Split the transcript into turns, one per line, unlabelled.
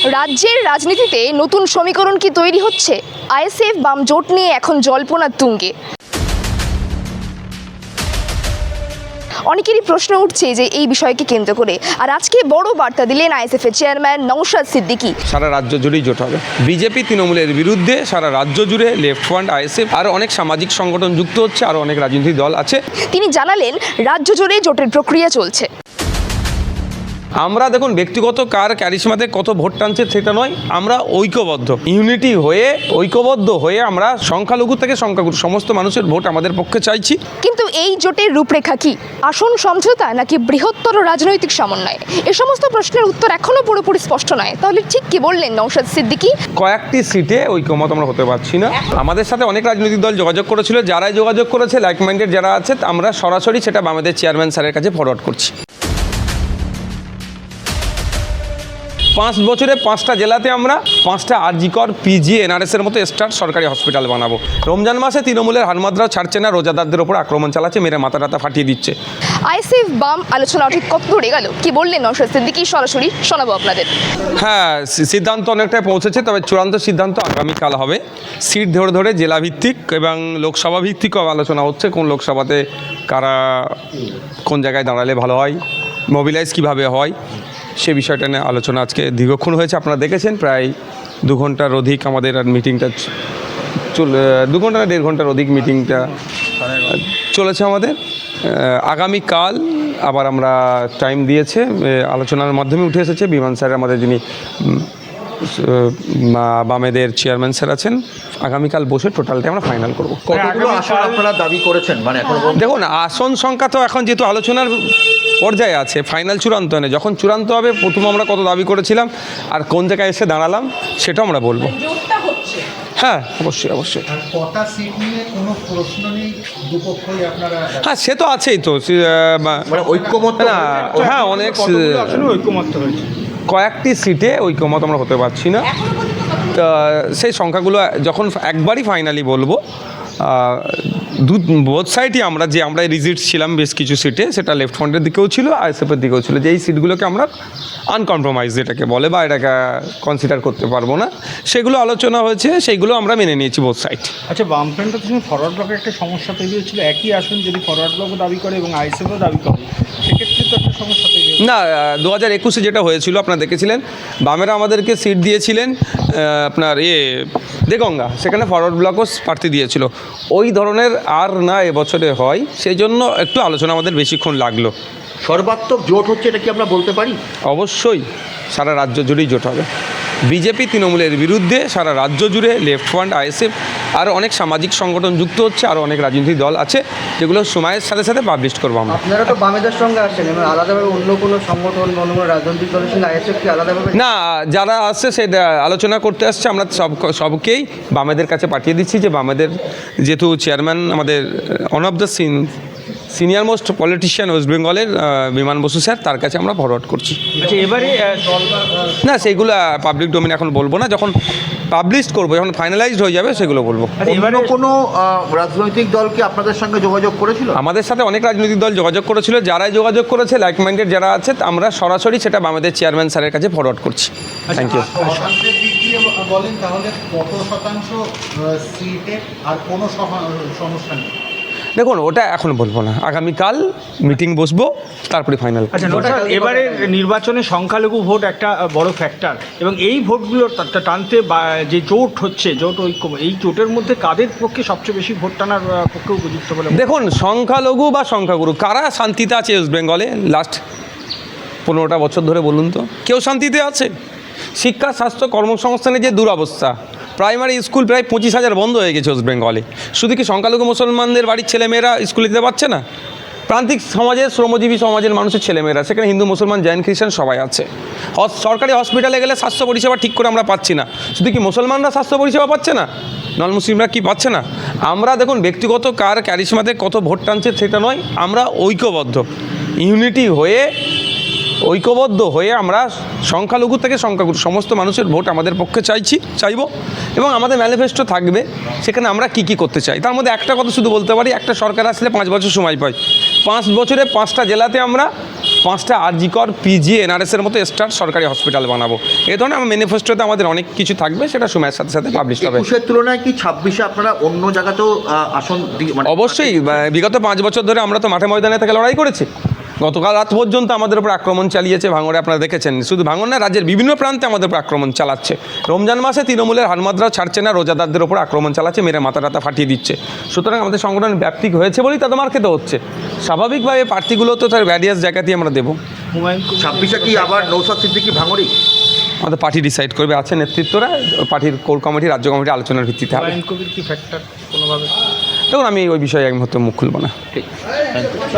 রাজ্যের রাজনীতিতে নতুন সমীকরণ কি তৈরি হচ্ছে? আইএসএফ বাম জোট নিয়ে এখন জল্পনার তুঙ্গে। অনেকেরই প্রশ্ন উঠছে যে এই বিষয়কে কেন্দ্র করে, আর আজকে বড় বার্তা দিলেন আইএসএফ এর চেয়ারম্যান নওশাদ সিদ্দিকী।
সারা রাজ্য জুড়েই জোট হবে। বিজেপি তৃণমূলের বিরুদ্ধে সারা রাজ্য জুড়ে লেফট ফ্রন্ট, আইএসএফ আরও অনেক সামাজিক সংগঠন যুক্ত হচ্ছে, আরও অনেক রাজনৈতিক দল আছে।
তিনি জানালেন রাজ্য জুড়ে জোটের প্রক্রিয়া চলছে।
আমরা দেখুন ব্যক্তিগত কার ক্যারিশমাতে কত ভোট টানছে সেটা নয়, আমরা ঐক্যবদ্ধ ঐক্যবদ্ধ হয়ে আমরা সংখ্যালঘু থেকে সংখ্যাগুরু সমস্ত মানুষের ভোট আমাদের পক্ষে চাইছি।
কিন্তু এই জোটের রূপরেখা কি? আসন সমঝোতা নাকি বৃহত্তর রাজনৈতিক সমন্বয়? এ সমস্ত প্রশ্নের উত্তর এখনো পুরোপুরি স্পষ্ট নয়। তাহলে ঠিক কি বললেন নওশাদ সিদ্দিকী?
কয়েকটি সিটে ঐক্যমত আমরা হতে পারছি না। আমাদের সাথে অনেক রাজনৈতিক দল যোগাযোগ করেছিল, যারাই যোগাযোগ করেছে লাইক মাইন্ডেড যারা আছে, আমরা সরাসরি সেটা আমাদের চেয়ারম্যান স্যারের কাছে ফরওয়ার্ড করছি। 5 বছরে 5টা জেলাতে আমরা 5টা আরজিকর, পিজি, এনআরএসের মতো স্টার সরকারি হসপিটাল বানাবো। রমজান মাসে তৃণমূলের হানমাদরাও ছাড়ছে না, রোজাদারদের ওপর আক্রমণ চালাচ্ছে, মেরে মাথা টাথা ফাটিয়ে দিচ্ছে।
আইএসএফ বাম আলোচনা ঠিক কত দূরে গেল? কি বললেন নওশাদ সিদ্দিকী? সরাসরি শোনাবো আপনাদের।
হ্যাঁ, সিদ্ধান্ত অনেকটাই পৌঁছেছে, তবে চূড়ান্ত সিদ্ধান্ত আগামীকাল হবে। সিট ধরে ধরে জেলা ভিত্তিক এবং লোকসভা ভিত্তিকও আলোচনা হচ্ছে, কোন লোকসভাতে কারা কোন জায়গায় দাঁড়ালে ভালো হয়, মোবিলাইজ কীভাবে হয়, সে বিষয়টা নিয়ে আলোচনা আজকে দীর্ঘক্ষণ হয়েছে। আপনারা দেখেছেন প্রায় 2 ঘন্টার অধিক আমাদের আর মিটিংটা 2 ঘন্টা না 1.5 ঘন্টার অধিক মিটিংটা চলেছে আমাদের। আগামীকাল আবার আমরা টাইম দিয়েছে, আলোচনার মাধ্যমে উঠে এসেছে বিমান স্যার আমাদের, যিনি বামেদের চেয়ারম্যান স্যার আছেন। আগামীকাল বসে টোটালটা আমরা ফাইনাল করবো।
কতগুলো আসন আপনারা দাবি করেছেন? মানে এখন
দেখুন, আসন সংখ্যা তো এখন যেহেতু আলোচনার পর্যায়ে আছে, ফাইনাল চূড়ান্ত নেই। যখন চূড়ান্ত হবে প্রথম আমরা কত দাবি করেছিলাম আর কোন জায়গায় এসে দাঁড়ালাম সেটাও আমরা বলবো। হ্যাঁ, অবশ্যই অবশ্যই।
কটা সিট নিয়ে কোনো প্রশ্ন নেই, দুপক্ষই আপনারা?
হ্যাঁ, সে তো আছেই তো,
মানে ঐক্যমত
না, হ্যাঁ, অনেক
ঐক্যমত হয়েছে।
কয়েকটি সিটে ঐক্যমত আমরা হতে পারছি না। তা সেই সংখ্যাগুলো যখন একবারই ফাইনালি বলবো, বোথ সাইডই আমরা রিজিট ছিলাম বেশ কিছু সিটে, সেটা লেফট ফ্রন্টের দিকেও ছিল, আইএসএফের দিকেও ছিল, যে এই সিটগুলোকে আমরা আনকম্প্রোমাইজ যেটাকে বলে, বা এটাকে কনসিডার করতে পারবো না, সেগুলো আলোচনা হয়েছে, সেইগুলো আমরা মেনে নিয়েছি বোথ সাইড।
আচ্ছা, বামফ্রন্টের সঙ্গে ফরওয়ার্ড ব্লকের একটা সমস্যা তৈরি হচ্ছিল, একই আসন যদি ফরওয়ার্ড ব্লকও দাবি করে এবং আইএসএফও দাবি করে, সেক্ষেত্রে তো একটা সমস্যা তৈরি হচ্ছে।
না, 2021-এ যেটা হয়েছিল আপনারা দেখেছিলেন, বামেরা আমাদেরকে সিট দিয়েছিলেন আপনার দেগঙ্গা, সেখানে ফরওয়ার্ড ব্লকও প্রার্থী দিয়েছিল। ওই ধরনের আর না এবছরে হয়, সেই জন্য একটু আলোচনা আমাদের বেশিক্ষণ লাগলো।
সর্বাত্মক জোট হচ্ছে, এটা কি আমরা বলতে পারি?
অবশ্যই সারা রাজ্য জুড়েই জোট হবে। বিজেপি তৃণমূলের বিরুদ্ধে সারা রাজ্য জুড়ে লেফট ফ্রন্ট, আইএসএফ আরও অনেক সামাজিক সংগঠন যুক্ত হচ্ছে, আরও অনেক রাজনৈতিক দল আছে, যেগুলো সময়ের সাথে সাথে পাবলিশ করবো আমরা।
আপনারা তো বামেদের সঙ্গে আসছেন, এবং আলাদাভাবে অন্য কোনো সংগঠন, অন্য কোনো রাজনৈতিক দলের সঙ্গে আইএসএফ কি আলাদাভাবে?
না, যারা আসছে সেটা আলোচনা করতে আসছে, আমরা সবকেই বামেদের কাছে পাঠিয়ে দিচ্ছি, যে বামেদের যেহেতু চেয়ারম্যান আমাদের one of the senior most politician West বেঙ্গলের বিমান বসু স্যার, তার কাছে আমরা ফরওয়ার্ড করছি।
আচ্ছা, এবারে
না, সেইগুলো পাবলিক ডোমেন এখন বলবো না, যখন পাবলিশ করবো, যখন ফাইনালাইজড হয়ে যাবে সেগুলো বলবো।
এবারে কোনো রাজনৈতিক দল কি আপনাদের সঙ্গে যোগাযোগ করেছিল?
আমাদের সাথে অনেক রাজনৈতিক দল যোগাযোগ করেছিল, যারাই যোগাযোগ করেছে লাইক মাইন্ডেড যারা আছে, আমরা সরাসরি সেটা আমাদের চেয়ারম্যান স্যারের কাছে ফরওয়ার্ড করছি। Thank you.
অশান্তির দিক দিয়ে বলেন, তাহলে কত শতাংশ সিটে আর কোনো সমস্যা নেই?
দেখুন, ওটা এখন বলবো না, আগামীকাল মিটিং বসবো, তারপরে ফাইনাল।
আচ্ছা, এবারে নির্বাচনে সংখ্যালঘু ভোট একটা বড় ফ্যাক্টর, এবং এই ভোটগুলো টানতে যে জোট হচ্ছে, জোট ঐক্য, এই জোটের মধ্যে কাদের পক্ষে সবচেয়ে বেশি ভোট টানার পক্ষে উপযুক্ত বলে?
দেখুন, সংখ্যালঘু বা সংখ্যাগুরু কারা শান্তিতে আছে ওয়েস্ট বেঙ্গলে লাস্ট 15টা বছর ধরে বলুন তো? কেউ শান্তিতে আছে? শিক্ষা, স্বাস্থ্য, কর্মসংস্থানের যে দুরবস্থা, প্রাইমারি স্কুল প্রায় 25,000 বন্ধ হয়ে গেছে ওয়েস্ট বেঙ্গলে। শুধু কি সংখ্যালঘু মুসলমানদের বাড়ির ছেলেমেয়েরা স্কুলে যেতে পারছে না? প্রান্তিক সমাজের, শ্রমজীবী সমাজের মানুষের ছেলেমেয়েরা, সেখানে হিন্দু, মুসলমান, জৈন, খ্রিস্টান সবাই আছে। সরকারি হসপিটালে গেলে স্বাস্থ্য পরিষেবা ঠিক করে আমরা পাচ্ছি না। শুধু কি মুসলমানরা স্বাস্থ্য পরিষেবা পাচ্ছে না, নন মুসলিমরা কি পাচ্ছে না? আমরা দেখুন ব্যক্তিগত কার ক্যারিশমাতে কত ভোট টানছে সেটা নয়, আমরা ঐক্যবদ্ধ হয়ে আমরা সংখ্যালঘু থেকে সংখ্যাগুরু সমস্ত মানুষের ভোট আমাদের পক্ষে চাইব, এবং আমাদের ম্যানিফেস্টো থাকবে, সেখানে আমরা কি করতে চাই। তার মধ্যে একটা কথা শুধু বলতে পারি, একটা সরকার আসলে 5 বছর সময় পাই। 5 বছরে 5টা জেলাতে আমরা 5টা আরজিকর, পিজি, এনআরএসের মতো স্টার সরকারি হসপিটাল বানাবো। এই ধরনের আমার ম্যানিফেস্টোতে আমাদের অনেক কিছু থাকবে, সেটা সময়ের সাথে সাথে পাবলিশ হবে।
21-এর তুলনায় কি 26-এ আপনারা অন্য জায়গাতেও আসন
অবশ্যই বিগত 5 বছর ধরে আমরা তো মাঠে ময়দানে থেকে লড়াই করেছি। গতকাল রাত পর্যন্ত আমাদের উপর আক্রমণ চালিয়েছে ভাঙড়ে, আপনারা দেখেছেন। শুধু ভাঙড় না, রাজ্যের বিভিন্ন প্রান্তে আমাদের উপর আক্রমণ চালাচ্ছে। রমজান মাসে তৃণমূলের হারমাদ্রাও ছাড়ছে না, রোজাদারদের উপর আক্রমণ চালাচ্ছে, মেরে মাথা টাথা ফাটিয়ে দিচ্ছে। সুতরাং আমাদের সংগঠন ব্যাপক হয়েছে বলেই তাদের মার খেতে হচ্ছে। স্বাভাবিকভাবে প্রার্থীগুলো তো তার ভ্যারিয়াস জায়গাতেই আমরা দেবো।
হুমায়ুন কবির
26-এ কি আবার নৌশাদ সিদ্দিকী ভাঙড়ি?
আমাদের পার্টি ডিসাইড করবে, আছে নেতৃত্বরা, পার্টির কোর কমিটি, রাজ্য কমিটি আলোচনার ভিত্তিতে হবে।
হুমায়ুন কবির কি ফ্যাক্টর কোনোভাবে?
দেখুন, আমি ওই বিষয়ে এক মুহূর্তে মুখ খুলব না।
ঠিক।